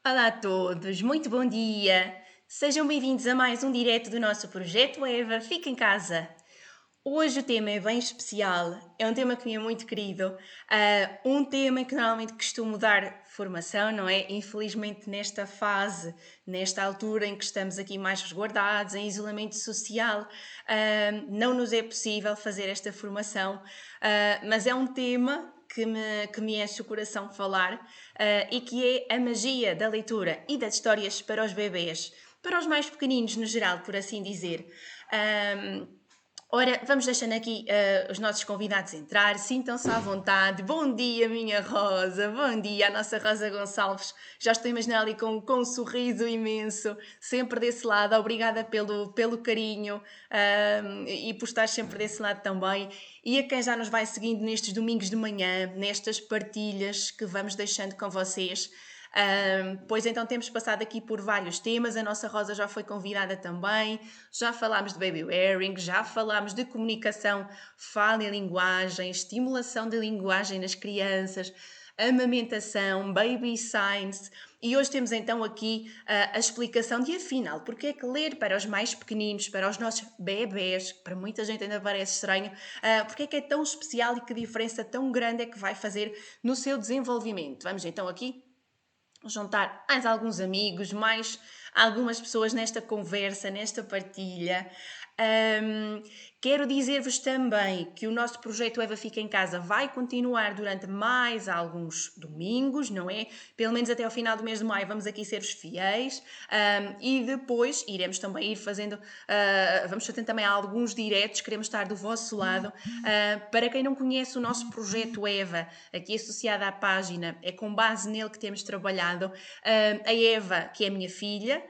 Olá a todos, muito bom dia! Sejam bem-vindos a mais um direto do nosso projeto Eva Fica em Casa. Hoje o tema é bem especial, é um tema que me é muito querido, um tema em que normalmente costumo dar formação, não é? Infelizmente nesta fase, nesta altura em que estamos aqui mais resguardados, em isolamento social, não nos é possível fazer esta formação, mas é um tema que me enche o coração falar, e que é a magia da leitura e das histórias para os bebês, para os mais pequeninos no geral, por assim dizer. Ora, vamos deixando aqui os nossos convidados entrar, sintam-se à vontade. Bom dia, minha Rosa, bom dia, a nossa Rosa Gonçalves. Já estou a imaginar ali com um sorriso imenso, sempre desse lado. Obrigada pelo carinho e por estar sempre desse lado também. E a quem já nos vai seguindo nestes domingos de manhã, nestas partilhas que vamos deixando com vocês. Pois então temos passado aqui por vários temas, a nossa Rosa já foi convidada também, já falámos de baby wearing, já falámos de comunicação, fala e linguagem, estimulação da linguagem nas crianças, amamentação, baby science, e hoje temos então aqui a explicação de afinal, porque é que ler para os mais pequeninos, para os nossos bebés, para muita gente ainda parece estranho, porque é que é tão especial e que diferença tão grande é que vai fazer no seu desenvolvimento. Vamos então aqui juntar mais alguns amigos, mais algumas pessoas nesta conversa, nesta partilha. Um, Quero dizer-vos também que o nosso projeto Eva Fica em Casa vai continuar durante mais alguns domingos, não é? Pelo menos até ao final do mês de maio vamos aqui ser os fiéis, e depois iremos também ir fazendo, vamos fazer também alguns diretos, queremos estar do vosso lado. Para quem não conhece o nosso projeto Eva, aqui associado à página, é com base nele que temos trabalhado. A Eva, que é a minha filha,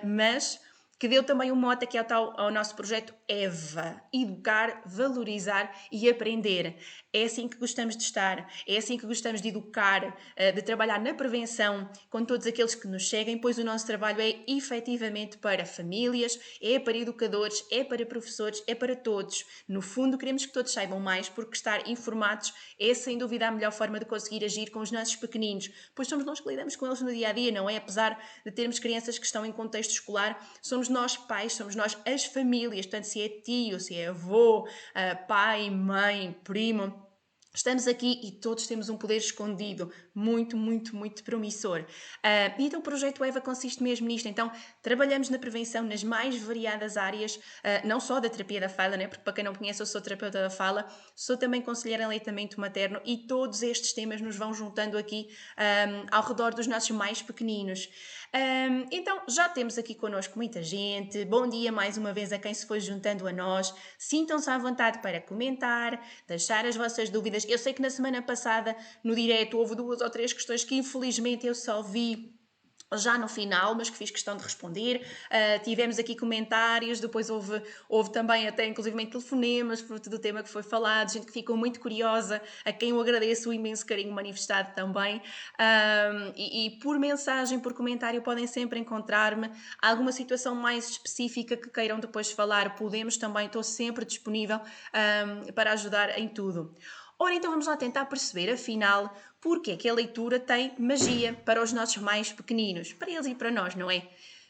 mas que deu também um mote aqui ao nosso projeto EVA, educar, valorizar e aprender. É assim que gostamos de estar, é assim que gostamos de educar, de trabalhar na prevenção com todos aqueles que nos seguem, pois o nosso trabalho é efetivamente para famílias, é para educadores, é para professores, é para todos. No fundo, queremos que todos saibam mais, porque estar informados é sem dúvida a melhor forma de conseguir agir com os nossos pequeninos, pois somos nós que lidamos com eles no dia a dia, não é? Apesar de termos crianças que estão em contexto escolar, somos nós pais, somos nós as famílias, portanto, se é tio, se é avô, pai, mãe, primo. Estamos aqui e todos temos um poder escondido muito, muito, muito promissor. Então o projeto EVA consiste mesmo nisto. Então trabalhamos na prevenção nas mais variadas áreas, não só da terapia da fala, né? Porque para quem não conhece eu sou terapeuta da fala, sou também conselheira em aleitamento materno e todos estes temas nos vão juntando aqui ao redor dos nossos mais pequeninos. Então já temos aqui connosco muita gente. Bom dia mais uma vez a quem se foi juntando a nós. Sintam-se à vontade para comentar, deixar as vossas dúvidas. Eu sei que na semana passada, no direto, houve 2 ou 3 questões que infelizmente eu só vi já no final, mas que fiz questão de responder. Tivemos aqui comentários, depois houve também até inclusive telefonemas, fruto do tema que foi falado, gente que ficou muito curiosa, a quem eu agradeço o imenso carinho manifestado também. E por mensagem, por comentário, podem sempre encontrar-me. Alguma situação mais específica que queiram depois falar, podemos também, estou sempre disponível para ajudar em tudo. Ora, então vamos lá tentar perceber, afinal, porque é que a leitura tem magia para os nossos mais pequeninos, para eles e para nós, não é?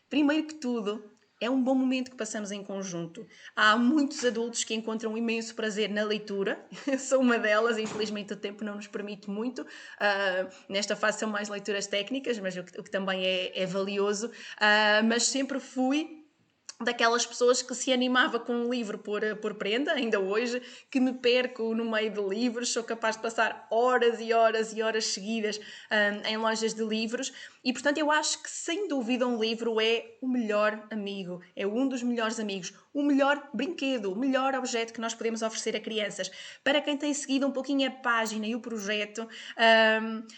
Primeiro que tudo, é um bom momento que passamos em conjunto. Há muitos adultos que encontram imenso prazer na leitura, eu sou uma delas, infelizmente o tempo não nos permite muito, nesta fase são mais leituras técnicas, mas o que também é valioso, mas sempre fui daquelas pessoas que se animava com um livro por prenda, ainda hoje, que me perco no meio de livros, sou capaz de passar horas e horas e horas seguidas em lojas de livros e, portanto, eu acho que, sem dúvida, um livro é o melhor amigo, é um dos melhores amigos, o melhor brinquedo, o melhor objeto que nós podemos oferecer a crianças. Para quem tem seguido um pouquinho a página e o projeto,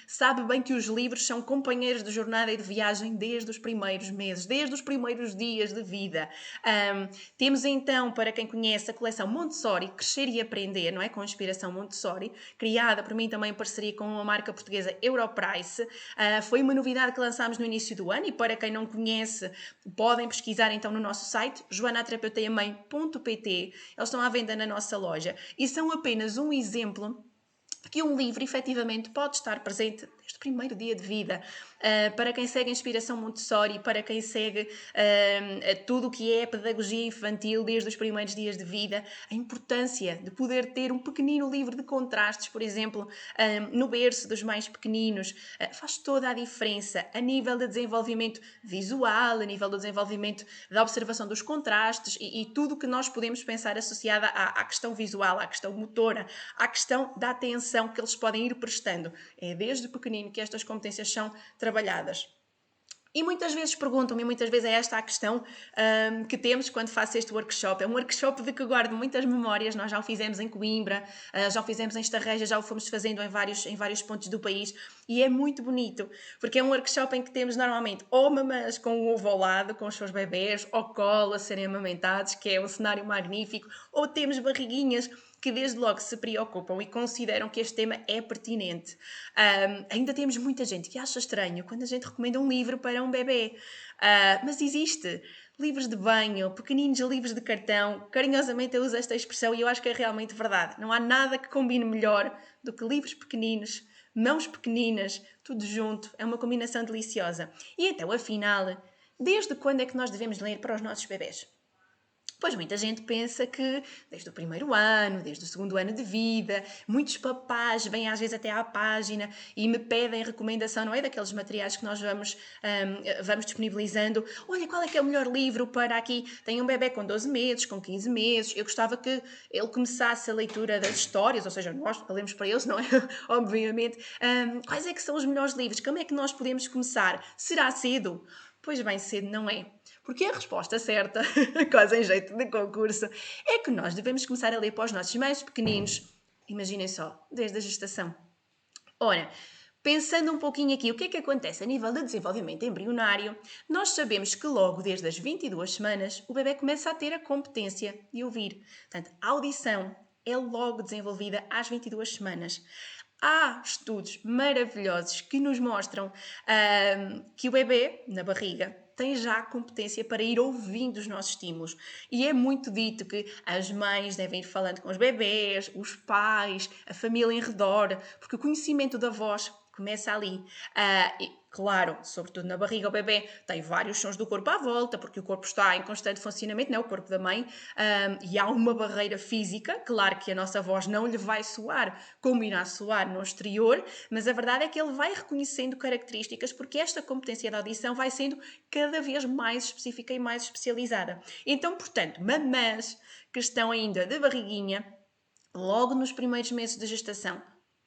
sabe bem que os livros são companheiros de jornada e de viagem desde os primeiros meses, desde os primeiros dias de vida. Temos então, para quem conhece, a coleção Montessori, Crescer e Aprender, não é? Com inspiração Montessori, criada por mim também em parceria com a marca portuguesa Europrice. Foi uma novidade que lançámos no início do ano e para quem não conhece, podem pesquisar então no nosso site, joanaterapeutamãe.pt. Eles estão à venda na nossa loja e são apenas um exemplo que um livro efetivamente pode estar presente desde o primeiro dia de vida. Para quem segue a inspiração Montessori, para quem segue tudo o que é a pedagogia infantil desde os primeiros dias de vida, a importância de poder ter um pequenino livro de contrastes, por exemplo, no berço dos mais pequeninos, faz toda a diferença a nível de desenvolvimento visual, a nível do desenvolvimento da observação dos contrastes e tudo o que nós podemos pensar associado à questão visual, à questão motora, à questão da atenção que eles podem ir prestando. É desde pequenino que estas competências são trabalhadas. E muitas vezes perguntam-me, e muitas vezes é esta a questão que temos quando faço este workshop. É um workshop de que guardo muitas memórias. Nós já o fizemos em Coimbra, já o fizemos em Estarreja, já o fomos fazendo em vários pontos do país. E é muito bonito, porque é um workshop em que temos normalmente ou mamãs com o ovo ao lado, com os seus bebés, ou colo a serem amamentados, que é um cenário magnífico, ou temos barriguinhas que desde logo se preocupam e consideram que este tema é pertinente. Ainda temos muita gente que acha estranho quando a gente recomenda um livro para um bebê, mas existe. Livros de banho, pequeninos livros de cartão, carinhosamente eu uso esta expressão e eu acho que é realmente verdade. Não há nada que combine melhor do que livros pequeninos, mãos pequeninas, tudo junto, é uma combinação deliciosa. E então, afinal, desde quando é que nós devemos ler para os nossos bebés? Pois muita gente pensa que desde o primeiro ano, desde o segundo ano de vida, muitos papás vêm às vezes até à página e me pedem recomendação, não é? Daqueles materiais que nós vamos disponibilizando. Olha, qual é que é o melhor livro para aqui? Tem um bebê com 12 meses, com 15 meses. Eu gostava que ele começasse a leitura das histórias, ou seja, nós lemos para eles, não é? Obviamente. Quais é que são os melhores livros? Como é que nós podemos começar? Será cedo? Pois bem, cedo não é. Porque a resposta certa, quase em jeito de concurso, é que nós devemos começar a ler para os nossos mais pequeninos, imaginem só, desde a gestação. Ora, pensando um pouquinho aqui, o que é que acontece a nível de desenvolvimento embrionário? Nós sabemos que logo desde as 22 semanas o bebê começa a ter a competência de ouvir. Portanto, a audição é logo desenvolvida às 22 semanas. Há estudos maravilhosos que nos mostram que o bebê, na barriga, tem já a competência para ir ouvindo os nossos estímulos. E é muito dito que as mães devem ir falando com os bebés, os pais, a família em redor, porque o conhecimento da voz começa ali. E, claro, sobretudo na barriga, o bebê tem vários sons do corpo à volta, porque o corpo está em constante funcionamento, não é? O corpo da mãe, e há uma barreira física. Claro que a nossa voz não lhe vai soar como irá soar no exterior, mas a verdade é que ele vai reconhecendo características, porque esta competência de audição vai sendo cada vez mais específica e mais especializada. Então, portanto, mamãs que estão ainda de barriguinha, logo nos primeiros meses de gestação,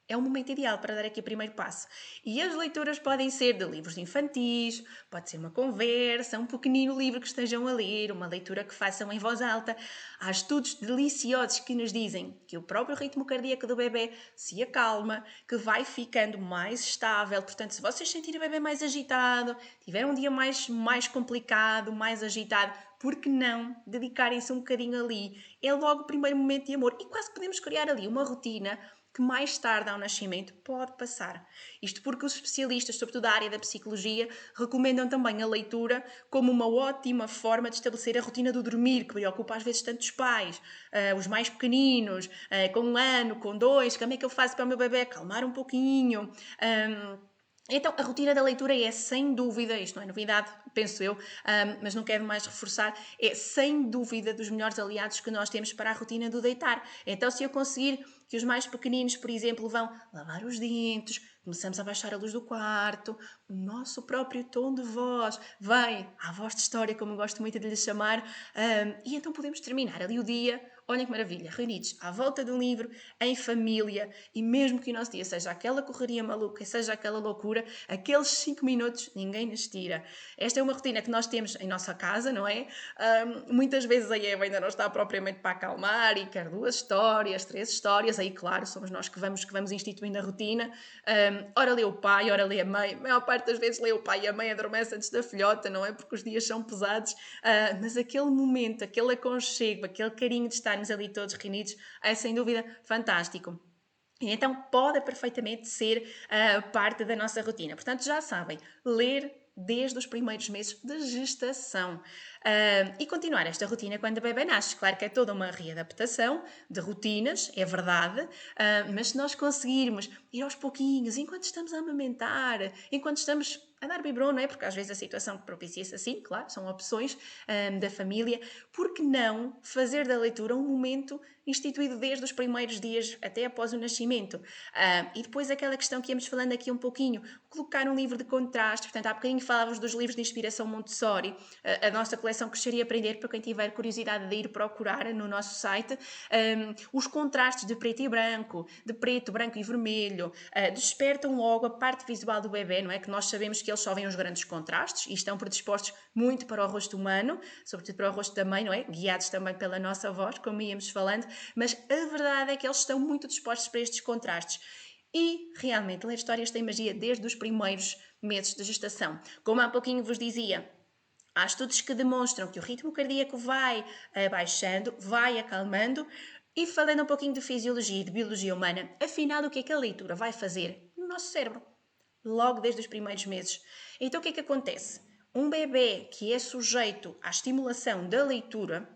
é o momento ideal para dar aqui o primeiro passo. E as leituras podem ser de livros infantis, pode ser uma conversa, um pequenino livro que estejam a ler, uma leitura que façam em voz alta. Há estudos deliciosos que nos dizem que o próprio ritmo cardíaco do bebê se acalma, que vai ficando mais estável. Portanto, se vocês sentirem o bebê mais agitado, tiver um dia mais complicado, mais agitado, por que não dedicarem-se um bocadinho ali? É logo o primeiro momento de amor. E quase podemos criar ali uma rotina que mais tarde ao nascimento pode passar. Isto porque os especialistas, sobretudo da área da psicologia, recomendam também a leitura como uma ótima forma de estabelecer a rotina do dormir, que preocupa às vezes tanto os pais, os mais pequeninos, com 1 ano, com 2, como é que eu faço para o meu bebê acalmar um pouquinho? Então, a rotina da leitura é sem dúvida, isto não é novidade, penso eu, mas não quero mais reforçar, é sem dúvida dos melhores aliados que nós temos para a rotina do deitar. Então, se eu conseguir que os mais pequeninos, por exemplo, vão lavar os dentes, começamos a baixar a luz do quarto, o nosso próprio tom de voz vem à voz de história, como eu gosto muito de lhe chamar, e então podemos terminar ali o dia. Olhem que maravilha, reunidos à volta de um livro, em família, e mesmo que o nosso dia seja aquela correria maluca, seja aquela loucura, aqueles 5 minutos ninguém nos tira. Esta é uma rotina que nós temos em nossa casa, não é? Muitas vezes a Eva ainda não está propriamente para acalmar e quer 2 histórias, 3 histórias, aí claro, somos nós que vamos instituindo a rotina. Ora lê o pai, ora lê a mãe, a maior parte das vezes lê o pai e a mãe adormece antes da filhota, não é? Porque os dias são pesados, mas aquele momento, aquele aconchego, aquele carinho de estarmos ali todos reunidos, é sem dúvida fantástico. E então pode perfeitamente ser parte da nossa rotina. Portanto, já sabem, ler desde os primeiros meses de gestação. E continuar esta rotina quando o bebê nasce. Claro que é toda uma readaptação de rotinas, é verdade, mas se nós conseguirmos ir aos pouquinhos, enquanto estamos a amamentar, enquanto estamos a dar biberon, não é? Porque às vezes a situação propicia-se assim, claro, são opções da família. Por que não fazer da leitura um momento instituído desde os primeiros dias até após o nascimento? E depois aquela questão que íamos falando aqui um pouquinho, colocar um livro de contraste. Portanto, há bocadinho falávamos dos livros de inspiração Montessori, a nossa coleção Crescer e Aprender, para quem tiver curiosidade de ir procurar no nosso site, os contrastes de preto e branco, de preto, branco e vermelho, despertam logo a parte visual do bebê, não é? Que nós sabemos que eles só veem os grandes contrastes e estão predispostos muito para o rosto humano, sobretudo para o rosto da mãe, não é? Guiados também pela nossa voz, como íamos falando, mas a verdade é que eles estão muito dispostos para estes contrastes. E, realmente, ler histórias tem magia desde os primeiros meses de gestação. Como há pouquinho vos dizia, há estudos que demonstram que o ritmo cardíaco vai abaixando, vai acalmando. E falando um pouquinho de fisiologia e de biologia humana, afinal, o que é que a leitura vai fazer no nosso cérebro? Logo desde os primeiros meses. Então, o que é que acontece? Um bebê que é sujeito à estimulação da leitura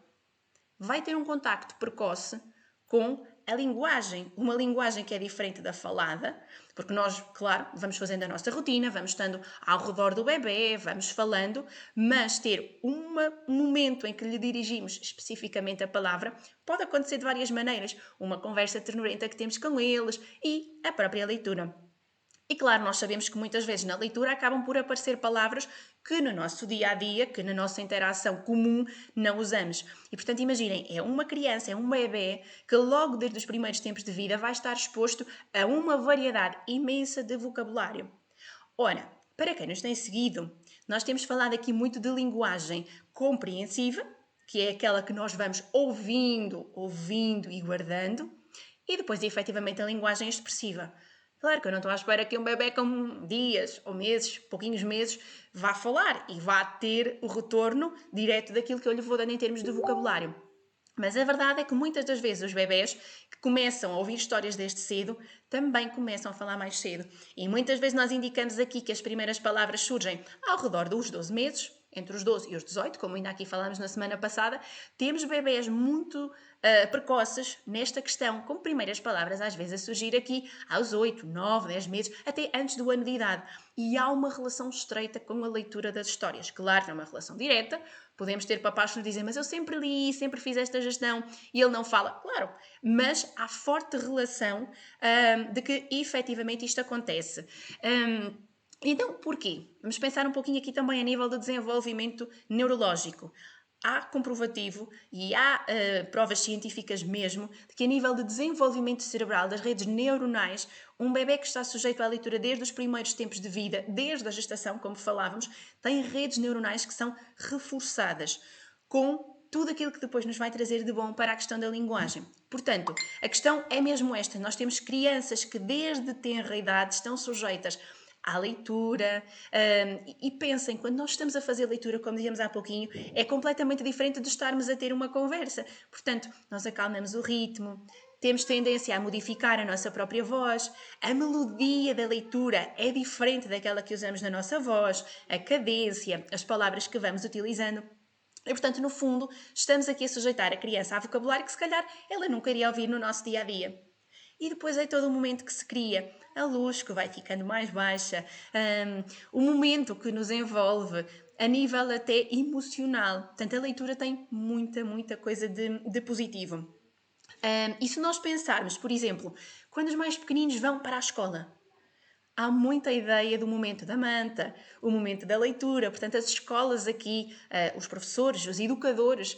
vai ter um contacto precoce com a linguagem, uma linguagem que é diferente da falada, porque nós, claro, vamos fazendo a nossa rotina, vamos estando ao redor do bebê, vamos falando, mas ter um momento em que lhe dirigimos especificamente a palavra pode acontecer de várias maneiras. Uma conversa ternurenta que temos com eles e a própria leitura. E claro, nós sabemos que muitas vezes na leitura acabam por aparecer palavras que no nosso dia-a-dia, que na nossa interação comum não usamos. E portanto imaginem, é uma criança, é um bebê que logo desde os primeiros tempos de vida vai estar exposto a uma variedade imensa de vocabulário. Ora, para quem nos tem seguido, nós temos falado aqui muito de linguagem compreensiva, que é aquela que nós vamos ouvindo e guardando, e depois efetivamente a linguagem expressiva. Claro que eu não estou à espera que um bebê com dias ou meses, pouquinhos meses, vá falar e vá ter o retorno direto daquilo que eu lhe vou dando em termos de vocabulário. Mas a verdade é que muitas das vezes os bebés que começam a ouvir histórias desde cedo também começam a falar mais cedo. E muitas vezes nós indicamos aqui que as primeiras palavras surgem ao redor dos 12 meses, entre os 12 e os 18, como ainda aqui falámos na semana passada. Temos bebés muito precoces nesta questão, com primeiras palavras às vezes a surgir aqui aos 8, 9, 10 meses, até antes do ano de idade. E há uma relação estreita com a leitura das histórias. Claro, não é uma relação direta. Podemos ter papás que nos dizem, mas eu sempre li, sempre fiz esta gestão, e ele não fala. Claro, mas há forte relação de que efetivamente isto acontece. Então, porquê? Vamos pensar um pouquinho aqui também a nível de desenvolvimento neurológico. Há comprovativo e há provas científicas mesmo de que a nível de desenvolvimento cerebral das redes neuronais, um bebê que está sujeito à leitura desde os primeiros tempos de vida, desde a gestação, como falávamos, tem redes neuronais que são reforçadas com tudo aquilo que depois nos vai trazer de bom para a questão da linguagem. Portanto, a questão é mesmo esta. Nós temos crianças que desde tenra idade estão sujeitas à leitura, e pensem, quando nós estamos a fazer leitura, como dizíamos há pouquinho, é completamente diferente de estarmos a ter uma conversa. Portanto, nós acalmamos o ritmo, temos tendência a modificar a nossa própria voz, a melodia da leitura é diferente daquela que usamos na nossa voz, a cadência, as palavras que vamos utilizando. E, portanto, no fundo, estamos aqui a sujeitar a criança a vocabulário que, se calhar, ela nunca iria ouvir no nosso dia-a-dia. E depois é todo o momento que se cria, a luz que vai ficando mais baixa, o momento que nos envolve, a nível até emocional. Portanto, a leitura tem muita coisa de positivo. E se nós pensarmos, por exemplo, quando os mais pequeninos vão para a escola, há muita ideia do momento da manta, o momento da leitura. Portanto, as escolas aqui, os professores, os educadores,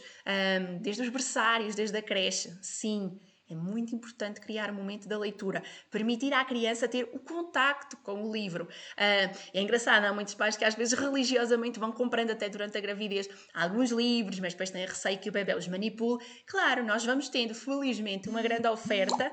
desde os berçários, desde a creche, sim, é muito importante criar um momento da leitura, permitir à criança ter o contacto com o livro. É engraçado, há muitos pais que às vezes religiosamente vão comprando até durante a gravidez alguns livros, mas depois têm receio que o bebê os manipule. Claro, nós vamos tendo, felizmente, uma grande oferta,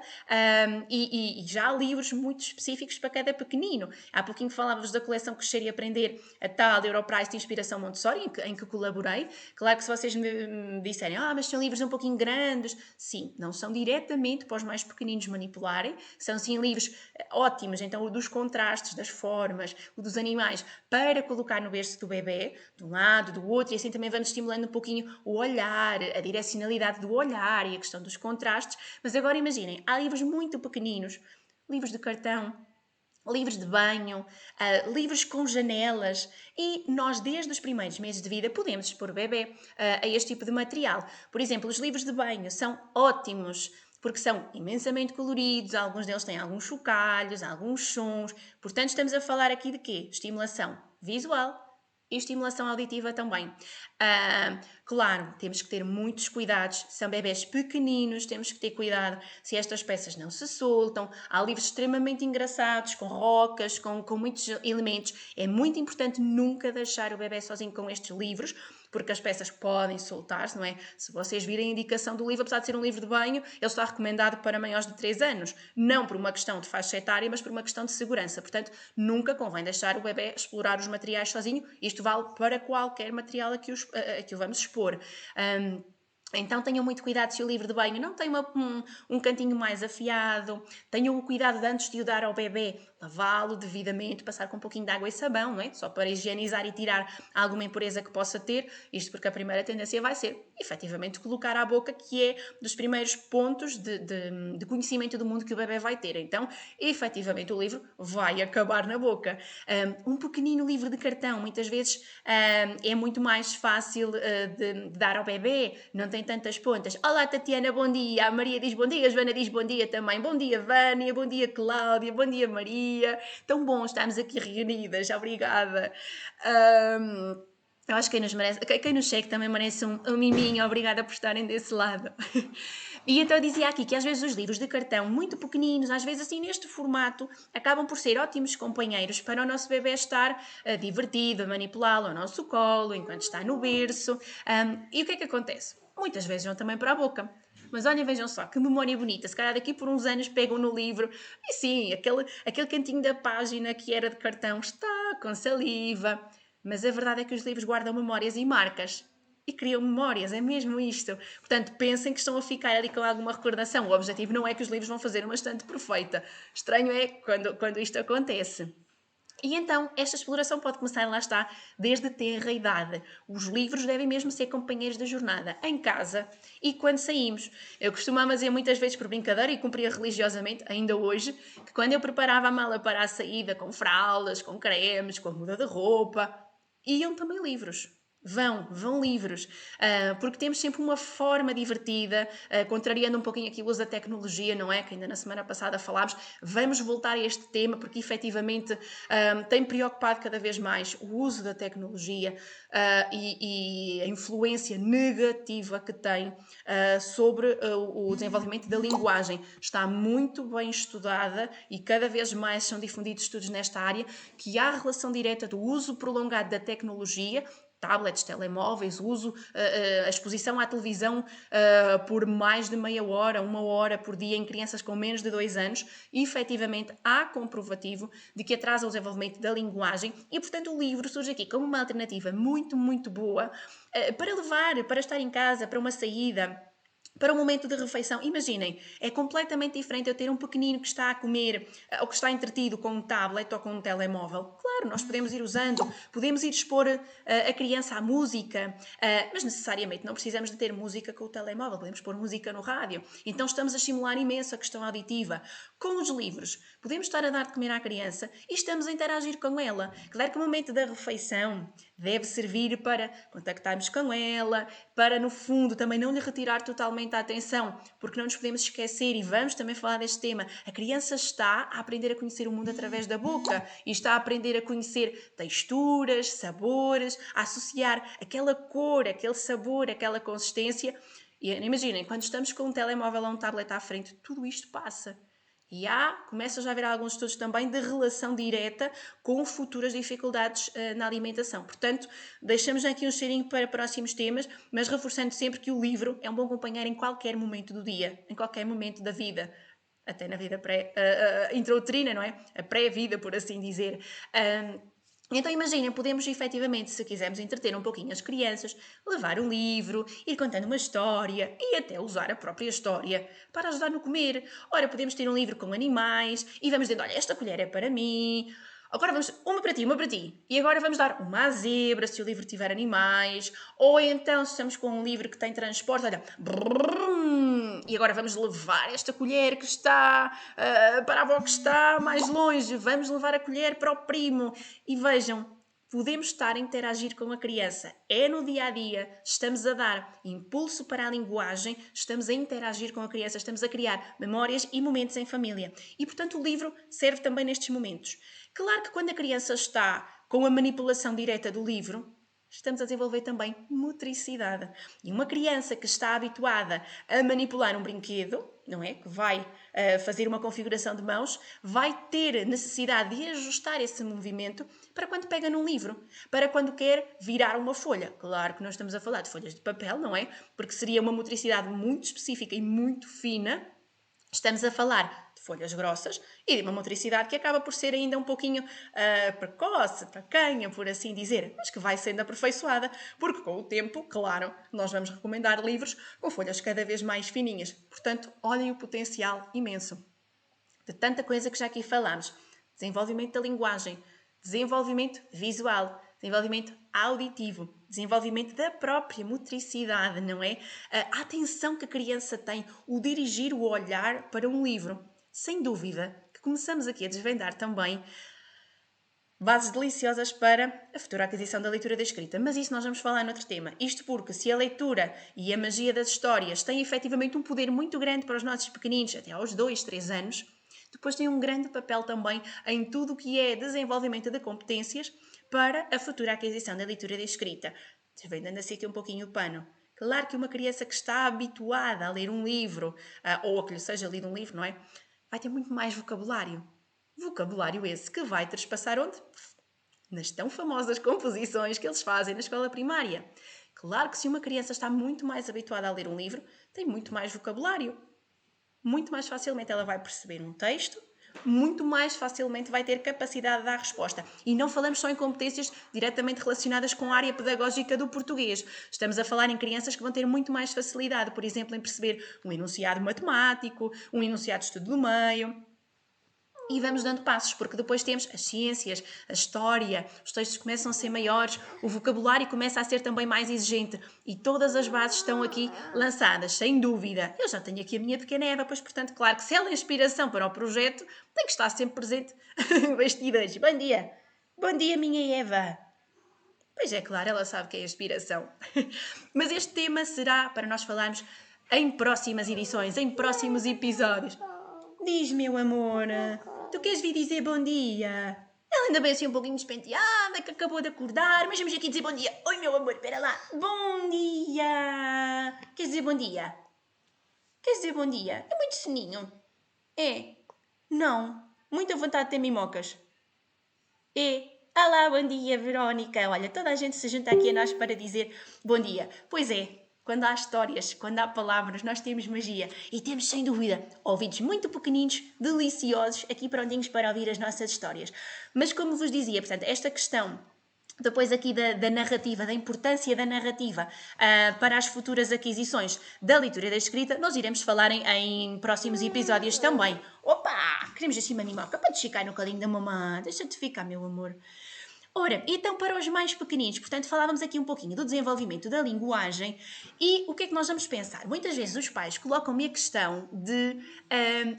e já há livros muito específicos para cada pequenino. Há pouquinho falávamos da coleção Crescer e Aprender, a tal Europrize de Inspiração Montessori, em que colaborei. Claro que se vocês me disserem, mas são livros um pouquinho grandes, sim, não são diretos diretamente para os mais pequeninos manipularem. São sim livros ótimos, então o dos contrastes, das formas, o dos animais, para colocar no berço do bebê, de um lado, do outro, e assim também vamos estimulando um pouquinho o olhar, a direcionalidade do olhar e a questão dos contrastes. Mas agora imaginem, há livros muito pequeninos, livros de cartão, livros de banho, livros com janelas, e nós desde os primeiros meses de vida podemos expor o bebê a este tipo de material. Por exemplo, os livros de banho são ótimos porque são imensamente coloridos, alguns deles têm alguns chocalhos, alguns sons, portanto estamos a falar aqui de quê? Estimulação visual e estimulação auditiva também. Claro, temos que ter muitos cuidados, são bebés pequeninos, temos que ter cuidado se estas peças não se soltam. Há livros extremamente engraçados, com rocas, com muitos elementos. É muito importante nunca deixar o bebê sozinho com estes livros, porque as peças podem soltar-se, não é? Se vocês virem a indicação do livro, apesar de ser um livro de banho, ele está recomendado para maiores de 3 anos. Não por uma questão de faixa etária, mas por uma questão de segurança. Portanto, nunca convém deixar o bebê explorar os materiais sozinho. Isto vale para qualquer material a que o vamos expor. Então tenham muito cuidado se o livro de banho não tem um cantinho mais afiado. Tenham o cuidado de, antes de o dar ao bebê, lavá-lo devidamente, passar com um pouquinho de água e sabão, não é? Só para higienizar e tirar alguma impureza que possa ter. Isto porque a primeira tendência vai ser, efetivamente, colocar à boca, que é dos primeiros pontos de conhecimento do mundo que o bebê vai ter. Então, efetivamente, o livro vai acabar na boca. Um pequenino livro de cartão, muitas vezes é muito mais fácil de dar ao bebê, não tem tantas pontas. Olá, Tatiana, bom dia. A Maria diz bom dia, a Joana diz bom dia também. Bom dia, Vânia, bom dia, Cláudia, bom dia, Maria. Tão bom estarmos aqui reunidas, obrigada. Eu acho que quem nos segue também merece um miminho, obrigada por estarem desse lado. E então eu dizia aqui que às vezes os livros de cartão, muito pequeninos, às vezes assim neste formato, acabam por ser ótimos companheiros para o nosso bebê estar divertido, a manipulá-lo ao nosso colo, enquanto está no berço. E o que é que acontece? Muitas vezes vão também para a boca. Mas olha, vejam só, que memória bonita. Se calhar daqui por uns anos pegam no livro e sim, aquele cantinho da página que era de cartão está com saliva. Mas a verdade é que os livros guardam memórias e marcas. E criam memórias, é mesmo isto. Portanto, pensem que estão a ficar ali com alguma recordação. O objetivo não é que os livros vão fazer uma estante perfeita. Estranho é quando isto acontece. E então, esta exploração pode começar, lá está, desde tenra idade. Os livros devem mesmo ser companheiros da jornada, em casa e quando saímos. Eu costumava dizer muitas vezes por brincadeira e cumpria religiosamente, ainda hoje, que quando eu preparava a mala para a saída, com fraldas, com cremes, com a muda de roupa, iam também livros. Vão livros, porque temos sempre uma forma divertida, contrariando um pouquinho aqui o uso da tecnologia, não é? Que ainda na semana passada falámos. Vamos voltar a este tema, porque efetivamente tem preocupado cada vez mais o uso da tecnologia e a influência negativa que tem sobre o desenvolvimento da linguagem. Está muito bem estudada e cada vez mais são difundidos estudos nesta área, que há relação direta do uso prolongado da tecnologia, tablets, telemóveis, a exposição à televisão por mais de meia hora, 1 hora por dia em crianças com menos de 2 anos, e efetivamente há comprovativo de que atrasa o desenvolvimento da linguagem e, portanto, o livro surge aqui como uma alternativa muito, muito boa para levar, para estar em casa, para uma saída, para um momento de refeição. Imaginem, é completamente diferente eu ter um pequenino que está a comer ou que está entretido com um tablet ou com um telemóvel. Claro, nós podemos ir usando, podemos ir expor a criança à música, mas necessariamente não precisamos de ter música com o telemóvel, podemos pôr música no rádio. Então estamos a estimular imenso a questão auditiva. Com os livros, podemos estar a dar de comer à criança e estamos a interagir com ela. Claro que o momento da refeição deve servir para contactarmos com ela, para no fundo também não lhe retirar totalmente a atenção, porque não nos podemos esquecer, e vamos também falar deste tema, a criança está a aprender a conhecer o mundo através da boca e está a aprender a conhecer texturas, sabores, a associar aquela cor, aquele sabor, aquela consistência. E imaginem, quando estamos com um telemóvel ou um tablet à frente, tudo isto passa. E começa já a haver alguns estudos também de relação direta com futuras dificuldades na alimentação. Portanto, deixamos aqui um cheirinho para próximos temas, mas reforçando sempre que o livro é um bom companheiro em qualquer momento do dia, em qualquer momento da vida. Até na vida intrauterina, não é? A pré-vida, por assim dizer. Então imaginem, podemos efetivamente, se quisermos entreter um pouquinho as crianças, levar um livro, ir contando uma história e até usar a própria história para ajudar no comer. Ora, podemos ter um livro com animais e vamos dizendo, olha, esta colher é para mim. Agora vamos, uma para ti, uma para ti. E agora vamos dar uma à zebra, se o livro tiver animais. Ou então, se estamos com um livro que tem transporte, olha, brum, e agora vamos levar esta colher que está para a avó que está mais longe. Vamos levar a colher para o primo. E vejam, podemos estar a interagir com a criança. É no dia a dia, estamos a dar impulso para a linguagem, estamos a interagir com a criança, estamos a criar memórias e momentos em família. E, portanto, o livro serve também nestes momentos. Claro que quando a criança está com a manipulação direta do livro, estamos a desenvolver também motricidade. E uma criança que está habituada a manipular um brinquedo, não é? Que vai fazer uma configuração de mãos, vai ter necessidade de ajustar esse movimento para quando pega num livro, para quando quer virar uma folha. Claro que nós estamos a falar de folhas de papel, não é? Porque seria uma motricidade muito específica e muito fina. Estamos a falar de folhas grossas e de uma motricidade que acaba por ser ainda um pouquinho precoce, tacanha, por assim dizer, mas que vai sendo aperfeiçoada, porque com o tempo, claro, nós vamos recomendar livros com folhas cada vez mais fininhas. Portanto, olhem o potencial imenso de tanta coisa que já aqui falámos. Desenvolvimento da linguagem, desenvolvimento visual, desenvolvimento auditivo, desenvolvimento da própria motricidade, não é? A atenção que a criança tem, o dirigir o olhar para um livro. Sem dúvida que começamos aqui a desvendar também bases deliciosas para a futura aquisição da leitura da escrita. Mas isso nós vamos falar noutro tema. Isto porque se a leitura e a magia das histórias têm efetivamente um poder muito grande para os nossos pequeninos, até aos 2, 3 anos, depois tem um grande papel também em tudo o que é desenvolvimento de competências para a futura aquisição da leitura da escrita. Desvendando assim aqui um pouquinho o pano. Claro que uma criança que está habituada a ler um livro, ou a que lhe seja lido um livro, não é? Vai ter muito mais vocabulário. Vocabulário esse que vai trespassar onde? Nas tão famosas composições que eles fazem na escola primária. Claro que se uma criança está muito mais habituada a ler um livro, tem muito mais vocabulário. Muito mais facilmente ela vai perceber um texto, muito mais facilmente vai ter capacidade de dar resposta. E não falamos só em competências diretamente relacionadas com a área pedagógica do português. Estamos a falar em crianças que vão ter muito mais facilidade, por exemplo, em perceber um enunciado matemático, um enunciado de estudo do meio. E vamos dando passos, porque depois temos as ciências, a história, os textos começam a ser maiores, o vocabulário começa a ser também mais exigente e todas as bases estão aqui lançadas, sem dúvida. Eu já tenho aqui a minha pequena Eva, pois, portanto, claro que se ela é inspiração para o projeto, tem que estar sempre presente vestidas. Bom dia! Bom dia, minha Eva! Pois é, claro, ela sabe que é a inspiração. Mas este tema será para nós falarmos em próximas edições, em próximos episódios. Diz, meu amor, tu queres vir dizer bom dia? Ela ainda bem assim um pouquinho despenteada, que acabou de acordar, mas vamos aqui dizer bom dia. Oi, meu amor, espera lá. Bom dia! Queres dizer bom dia? Queres dizer bom dia? É muito soninho. É? Não. Muita vontade de ter mimocas. É? Olá, bom dia, Verónica. Olha, toda a gente se junta aqui a nós para dizer bom dia. Pois é, quando há histórias, quando há palavras, nós temos magia e temos, sem dúvida, ouvidos muito pequeninos, deliciosos, aqui prontinhos para ouvir as nossas histórias. Mas como vos dizia, portanto, esta questão depois aqui da narrativa, da importância da narrativa para as futuras aquisições da leitura e da escrita, nós iremos falar em próximos episódios também. Opa! Queremos assim uma animoca para te ficar no colinho da mamãe. Deixa-te ficar, meu amor. Ora, então para os mais pequeninos, portanto falávamos aqui um pouquinho do desenvolvimento da linguagem e o que é que nós vamos pensar? Muitas vezes os pais colocam-me a questão de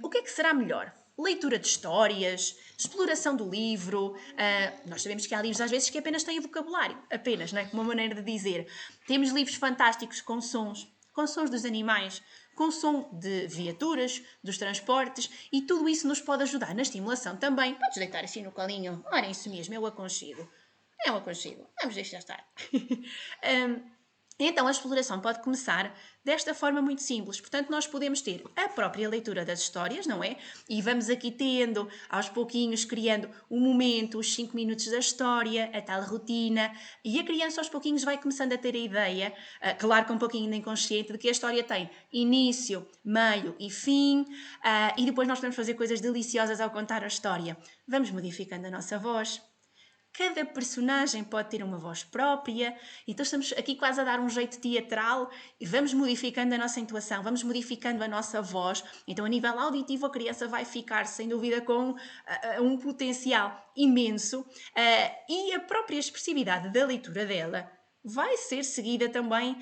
o que é que será melhor? Leitura de histórias, exploração do livro. Nós sabemos que há livros às vezes que apenas têm vocabulário, apenas, não é? Uma maneira de dizer. Temos livros fantásticos com sons dos animais, com som de viaturas, dos transportes e tudo isso nos pode ajudar na estimulação também. Podes deitar assim no colinho. Ora, isso mesmo, é o aconchego. É um aconchego. Vamos deixar estar. Então, a exploração pode começar desta forma muito simples. Portanto, nós podemos ter a própria leitura das histórias, não é? E vamos aqui tendo, aos pouquinhos, criando um momento, os 5 minutos da história, a tal rotina. E a criança, aos pouquinhos, vai começando a ter a ideia, claro que um pouquinho ainda inconsciente, de que a história tem início, meio e fim. E depois nós podemos fazer coisas deliciosas ao contar a história. Vamos modificando a nossa voz. Cada personagem pode ter uma voz própria, então estamos aqui quase a dar um jeito teatral e vamos modificando a nossa intuação, vamos modificando a nossa voz. Então, a nível auditivo, a criança vai ficar, sem dúvida, com um potencial imenso e a própria expressividade da leitura dela vai ser seguida também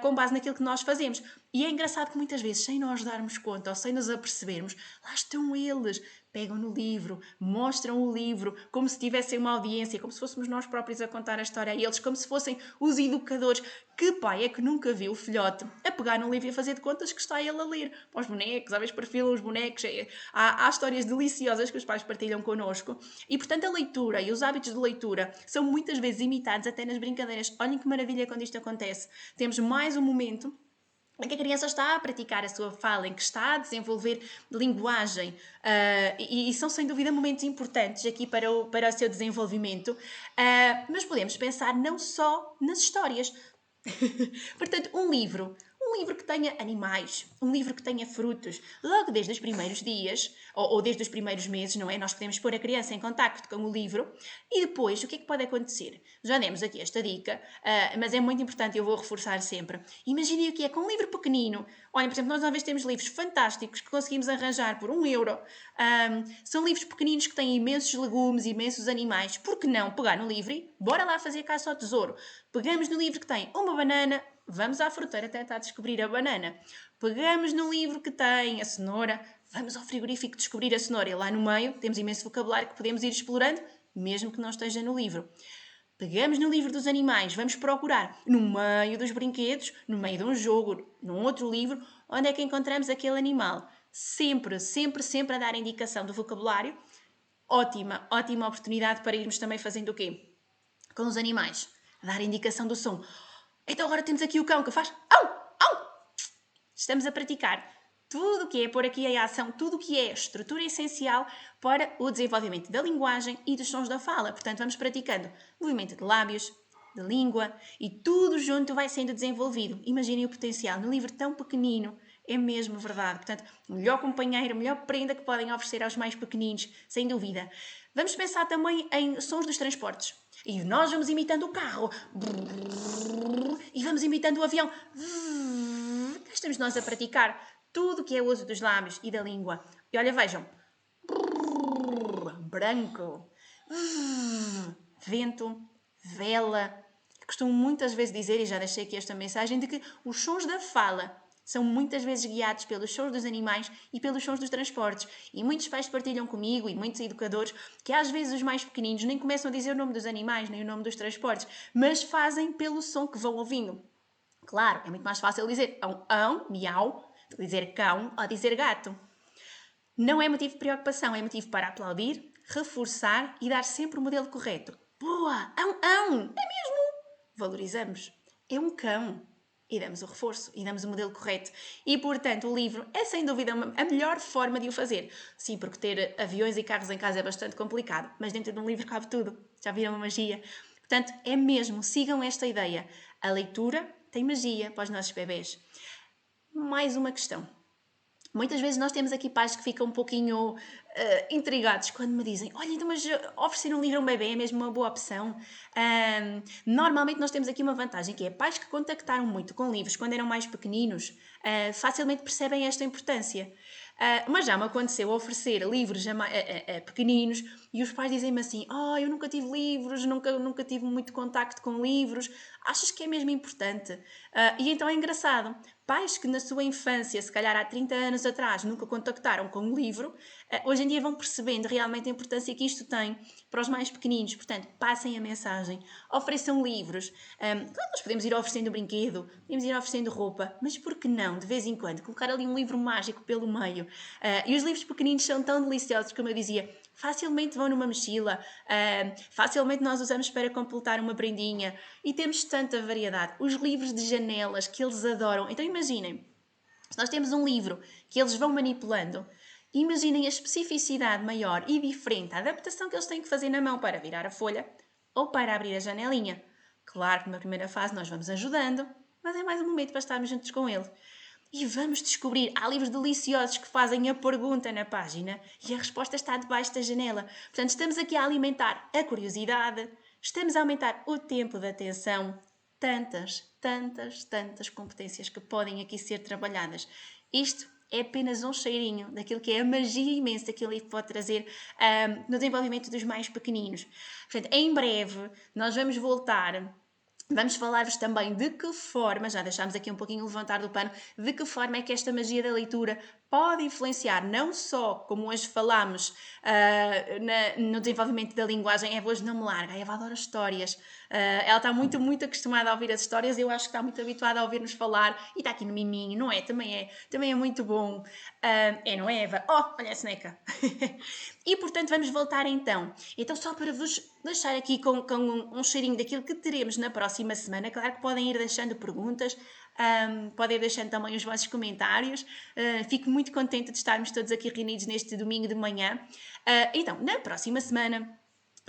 com base naquilo que nós fazemos. E é engraçado que muitas vezes, sem nós darmos conta ou sem nos apercebermos, lá estão eles, pegam no livro, mostram o livro, como se tivessem uma audiência, como se fôssemos nós próprios a contar a história a eles, como se fossem os educadores. Que pai é que nunca viu o filhote a pegar no livro e a fazer de contas que está ele a ler? Para os bonecos, às vezes perfilam os bonecos, há histórias deliciosas que os pais partilham connosco. E, portanto, a leitura e os hábitos de leitura são muitas vezes imitados até nas brincadeiras. Olhem que maravilha quando isto acontece. Temos mais um momento em que a criança está a praticar a sua fala, em que está a desenvolver linguagem e são sem dúvida momentos importantes aqui para o seu desenvolvimento, mas podemos pensar não só nas histórias. Portanto, um livro que tenha animais, um livro que tenha frutos, logo desde os primeiros dias, ou desde os primeiros meses, não é? Nós podemos pôr a criança em contacto com o livro e depois, o que é que pode acontecer? Já demos aqui esta dica, mas é muito importante e eu vou reforçar sempre. Imaginem o que é com um livro pequenino. Olha, por exemplo, nós uma vez temos livros fantásticos que conseguimos arranjar por €1. São livros pequeninos que têm imensos legumes, imensos animais. Por que não pegar no livro e bora lá fazer caça ao tesouro? Pegamos no livro que tem uma banana, vamos à fruteira tentar descobrir a banana. Pegamos no livro que tem a cenoura, vamos ao frigorífico descobrir a cenoura. E lá no meio temos imenso vocabulário que podemos ir explorando, mesmo que não esteja no livro. Pegamos no livro dos animais, vamos procurar no meio dos brinquedos, no meio de um jogo, num outro livro, onde é que encontramos aquele animal. Sempre, sempre, sempre a dar indicação do vocabulário. Ótima, ótima oportunidade para irmos também fazendo o quê? Com os animais. Dar indicação do som. Então agora temos aqui o cão que faz au, au. Estamos a praticar tudo o que é pôr aqui em ação, tudo o que é estrutura essencial para o desenvolvimento da linguagem e dos sons da fala. Portanto, vamos praticando movimento de lábios, de língua e tudo junto vai sendo desenvolvido. Imaginem o potencial num livro tão pequenino. É mesmo verdade. Portanto, o melhor companheiro, a melhor prenda que podem oferecer aos mais pequeninos, sem dúvida. Vamos pensar também em sons dos transportes. E nós vamos imitando o carro. E vamos imitando o avião. Estamos nós a praticar tudo o que é o uso dos lábios e da língua. E olha, vejam. Branco. Vento. Vela. Costumo muitas vezes dizer, e já deixei aqui esta mensagem, de que os sons da fala são muitas vezes guiados pelos sons dos animais e pelos sons dos transportes. E muitos pais partilham comigo e muitos educadores que às vezes os mais pequeninos nem começam a dizer o nome dos animais nem o nome dos transportes, mas fazem pelo som que vão ouvindo. Claro, é muito mais fácil dizer miau, do que dizer cão ou dizer gato. Não é motivo de preocupação, é motivo para aplaudir, reforçar e dar sempre o modelo correto. Boa! É mesmo! Valorizamos. É um cão. E damos o reforço, e damos o modelo correto. E, portanto, o livro é, sem dúvida, a melhor forma de o fazer. Sim, porque ter aviões e carros em casa é bastante complicado, mas dentro de um livro cabe tudo. Já viram a magia? Portanto, é mesmo, sigam esta ideia. A leitura tem magia para os nossos bebés. Mais uma questão. Muitas vezes nós temos aqui pais que ficam um pouquinho intrigados quando me dizem: olha, então, mas oferecer um livro a um bebê é mesmo uma boa opção? Normalmente nós temos aqui uma vantagem, que é pais que contactaram muito com livros quando eram mais pequeninos, facilmente percebem esta importância. Mas já me aconteceu oferecer livros a pequeninos e os pais dizem-me assim: eu nunca tive livros, nunca tive muito contacto com livros, achas que é mesmo importante? E então é engraçado. Pais que na sua infância, se calhar há 30 anos atrás, nunca contactaram com um livro, hoje em dia vão percebendo realmente a importância que isto tem para os mais pequeninos. Portanto, passem a mensagem, ofereçam livros. Nós podemos ir oferecendo brinquedo, podemos ir oferecendo roupa, mas por que não, de vez em quando, colocar ali um livro mágico pelo meio? E os livros pequeninos são tão deliciosos, como eu dizia, facilmente vão numa mochila, facilmente nós usamos para completar uma prendinha e temos tanta variedade. Os livros de janelas que eles adoram. Então imaginem, se nós temos um livro que eles vão manipulando, imaginem a especificidade maior e diferente, a adaptação que eles têm que fazer na mão para virar a folha ou para abrir a janelinha. Claro que na primeira fase nós vamos ajudando, mas é mais um momento para estarmos juntos com ele. e vamos descobrir. Há livros deliciosos que fazem a pergunta na página e a resposta está debaixo da janela. Portanto, estamos aqui a alimentar a curiosidade, estamos a aumentar o tempo de atenção. Tantas competências que podem aqui ser trabalhadas. Isto é apenas um cheirinho daquilo que é a magia imensa que o livro pode trazer no desenvolvimento dos mais pequeninos. Portanto, em breve, nós vamos voltar. Vamos falar-vos também de que forma, já deixámos aqui um pouquinho levantar do pano, de que forma é que esta magia da leitura pode influenciar não só, como hoje falámos, no desenvolvimento da linguagem. A Eva hoje não me larga, a Eva adora histórias. Ela está muito acostumada a ouvir as histórias, eu acho que está muito habituada a ouvir-nos falar e está aqui no miminho, não é? Também é muito bom. Não é, Eva? Oh, olha a seneca! E, portanto, vamos voltar então. Então, só para vos deixar aqui com um cheirinho daquilo que teremos na próxima semana, claro que podem ir deixando perguntas, podem ir deixando também os vossos comentários. Fico muito contente de estarmos todos aqui reunidos neste domingo de manhã. Então, na próxima semana,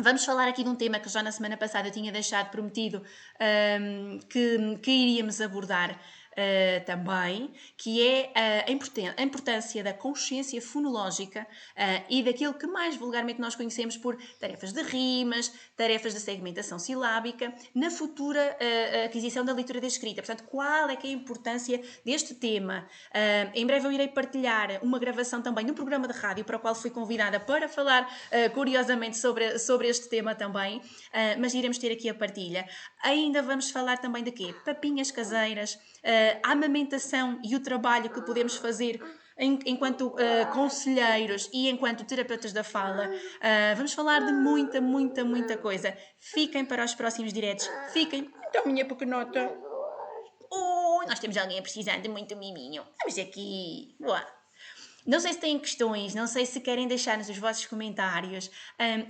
vamos falar aqui de um tema que já na semana passada eu tinha deixado prometido que iríamos abordar também, que é a importância da consciência fonológica e daquilo que mais vulgarmente nós conhecemos por tarefas de rimas, tarefas de segmentação silábica, na futura aquisição da leitura da escrita. Portanto, qual é que é a importância deste tema? Em breve eu irei partilhar uma gravação também no programa de rádio para o qual fui convidada para falar curiosamente sobre este tema também, mas iremos ter aqui a partilha. Ainda vamos falar também de quê? Papinhas caseiras, a amamentação e o trabalho que podemos fazer enquanto conselheiros e enquanto terapeutas da fala. Vamos falar de muita coisa. Fiquem para os próximos diretos. Fiquem. Então, minha pequenota. Nós temos alguém a precisar de muito miminho. Vamos aqui. Boa. Não sei se têm questões, não sei se querem deixar-nos os vossos comentários.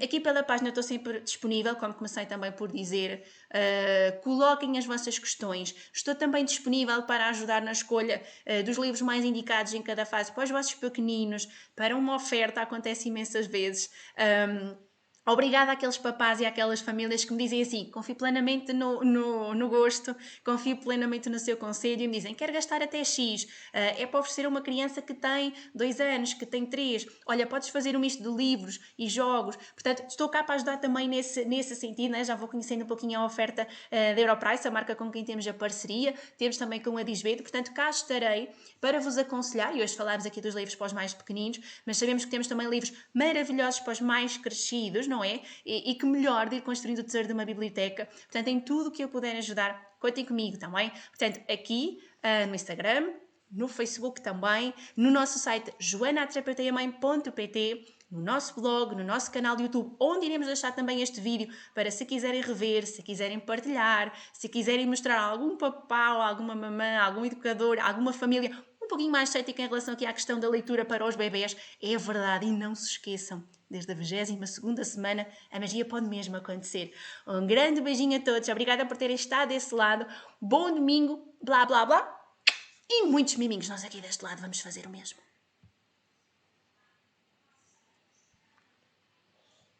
Aqui pela página estou sempre disponível, como comecei também por dizer. Coloquem as vossas questões. Estou também disponível para ajudar na escolha dos livros mais indicados em cada fase para os vossos pequeninos, para uma oferta, acontece imensas vezes. Obrigada àqueles papás e àquelas famílias que me dizem assim, confio plenamente no gosto, confio plenamente no seu conselho e me dizem, quero gastar até X, é para oferecer a uma criança que tem 2 anos, que tem 3, olha, podes fazer um misto de livros e jogos. Portanto, estou cá para ajudar também nesse sentido, né? Já vou conhecendo um pouquinho a oferta da Europrice, a marca com quem temos a parceria, temos também com a Disbedo, portanto, cá estarei para vos aconselhar, e hoje falámos aqui dos livros para os mais pequeninos, mas sabemos que temos também livros maravilhosos para os mais crescidos, não é? E que melhor de ir construindo o tesouro de uma biblioteca. Portanto, em tudo o que eu puder ajudar, contem comigo também. Portanto, aqui no Instagram, no Facebook também, no nosso site joanaterapeutaiamãe.pt, no nosso blog, no nosso canal de YouTube, onde iremos deixar também este vídeo para se quiserem rever, se quiserem partilhar, se quiserem mostrar a algum papá, ou alguma mamã, algum educador, alguma família um pouquinho mais cética em relação aqui à questão da leitura para os bebés. É verdade, e não se esqueçam, desde a 22ª semana, a magia pode mesmo acontecer. Um grande beijinho a todos, obrigada por terem estado desse lado, bom domingo, blá blá blá, e muitos miminhos, nós aqui deste lado vamos fazer o mesmo.